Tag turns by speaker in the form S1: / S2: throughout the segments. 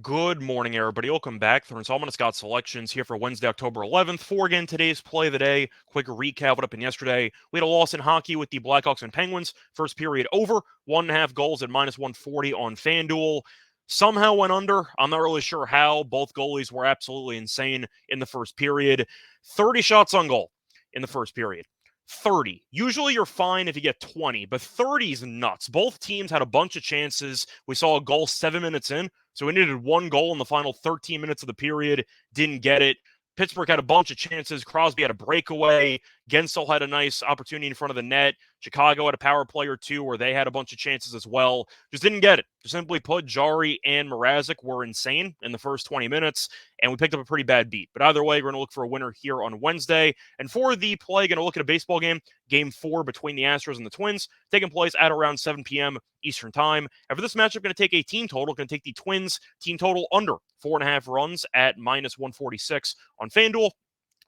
S1: Good morning, everybody. Welcome back. Through installment of Scott Selections here for Wednesday, October 11th. For again, today's play of the day. Quick recap what happened yesterday. We had a loss in hockey with the Blackhawks and Penguins. First period over. 1.5 goals at minus 140 on FanDuel. Somehow went under. I'm not really sure how. Both goalies were absolutely insane in the first period. 30 shots on goal in the first period. 30. Usually you're fine if you get 20, but 30 is nuts. Both teams had a bunch of chances. We saw a goal 7 minutes in. So we needed one goal in the final 13 minutes of the period. Didn't get it. Pittsburgh had a bunch of chances. Crosby had a breakaway. Gensel had a nice opportunity in front of the net. Chicago had a power play or two where they had a bunch of chances as well. Just didn't get it. Just simply put, Jari and Mrazek were insane in the first 20 minutes, and we picked up a pretty bad beat. But either way, we're going to look for a winner here on Wednesday. And for the play, going to look at a baseball game, game 4 between the Astros and the Twins, taking place at around 7 p.m. Eastern time. And for this matchup, going to take a team total. Going to take the Twins team total under 4.5 runs at minus 146 on FanDuel.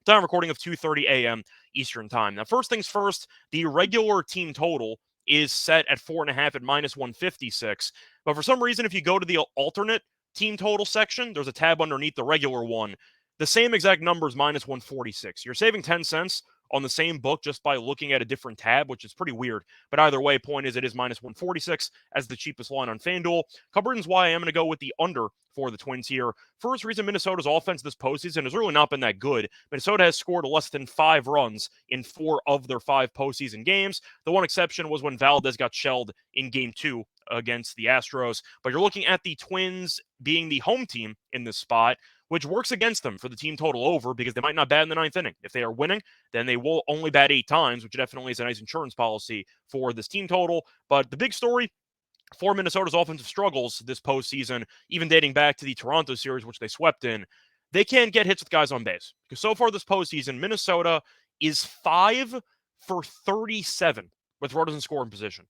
S1: Time recording of 2:30 a.m. Eastern time. Now, first things first, the regular team total is set at 4.5 at minus 156. But for some reason, if you go to the alternate team total section, there's a tab underneath the regular one. The same exact number is minus 146. You're saving 10 cents on the same book just by looking at a different tab, which is pretty weird. But either way, point is it is minus 146 as the cheapest line on FanDuel. Couple reasons why I am going to go with the under for the Twins here. First reason, Minnesota's offense this postseason has really not been that good. Minnesota has scored less than 5 runs in 4 of their 5 postseason games. The one exception was when Valdez got shelled in Game 2 against the Astros. But you're looking at the Twins being the home team in this spot, which works against them for the team total over because they might not bat in the ninth inning. If they are winning, then they will only bat 8 times, which definitely is a nice insurance policy for this team total. But the big story for Minnesota's offensive struggles this postseason, even dating back to the Toronto series, which they swept in, they can't get hits with guys on base. Because so far this postseason, Minnesota is 5 for 37 with runners in scoring position.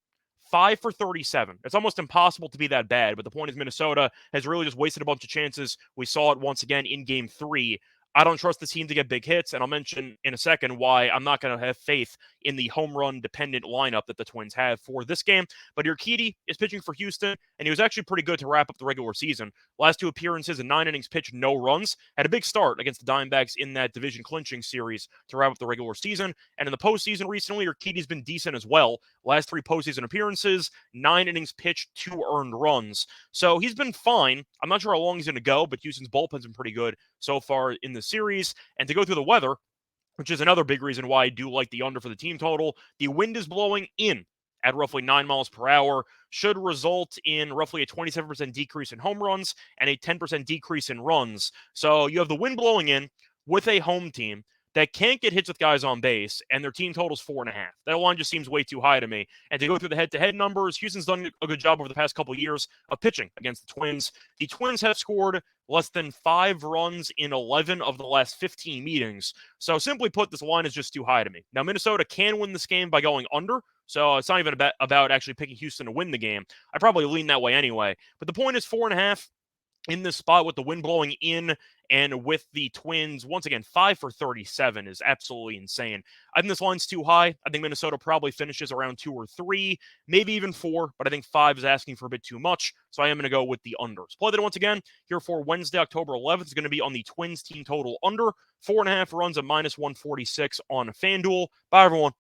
S1: 5 for 37. It's almost impossible to be that bad, but the point is Minnesota has really just wasted a bunch of chances. We saw it once again in Game 3. I don't trust the team to get big hits, and I'll mention in a second why I'm not going to have faith in the home run dependent lineup that the Twins have for this game. But Urquidy is pitching for Houston, and he was actually pretty good to wrap up the regular season. Last 2 appearances in 9 innings pitched, no runs. Had a big start against the Diamondbacks in that division clinching series to wrap up the regular season. And in the postseason recently, Urquidy's been decent as well. Last 3 postseason appearances, 9 innings pitched, 2 earned runs. So he's been fine. I'm not sure how long he's going to go, but Houston's bullpen's been pretty good so far in the series. And to go through the weather, which is another big reason why I do like the under for the team total, the wind is blowing in at roughly 9 miles per hour, should result in roughly a 27% decrease in home runs and a 10% decrease in runs. So you have the wind blowing in with a home team that can't get hits with guys on base, and their team total's 4.5. That line just seems way too high to me. And to go through the head-to-head numbers, Houston's done a good job over the past couple of years of pitching against the Twins. The Twins have scored less than 5 runs in 11 of the last 15 meetings. So simply put, this line is just too high to me. Now, Minnesota can win this game by going under, so it's not even about actually picking Houston to win the game. I probably lean that way anyway. But the point is 4.5 in this spot with the wind blowing in and with the Twins, once again, 5 for 37 is absolutely insane. I think this line's too high. I think Minnesota probably finishes around 2 or 3, maybe even 4, but I think 5 is asking for a bit too much, so I am going to go with the unders. Play that once again here for Wednesday, October 11th. Is going to be on the Twins team total under 4.5 runs at minus 146 on FanDuel. Bye, everyone.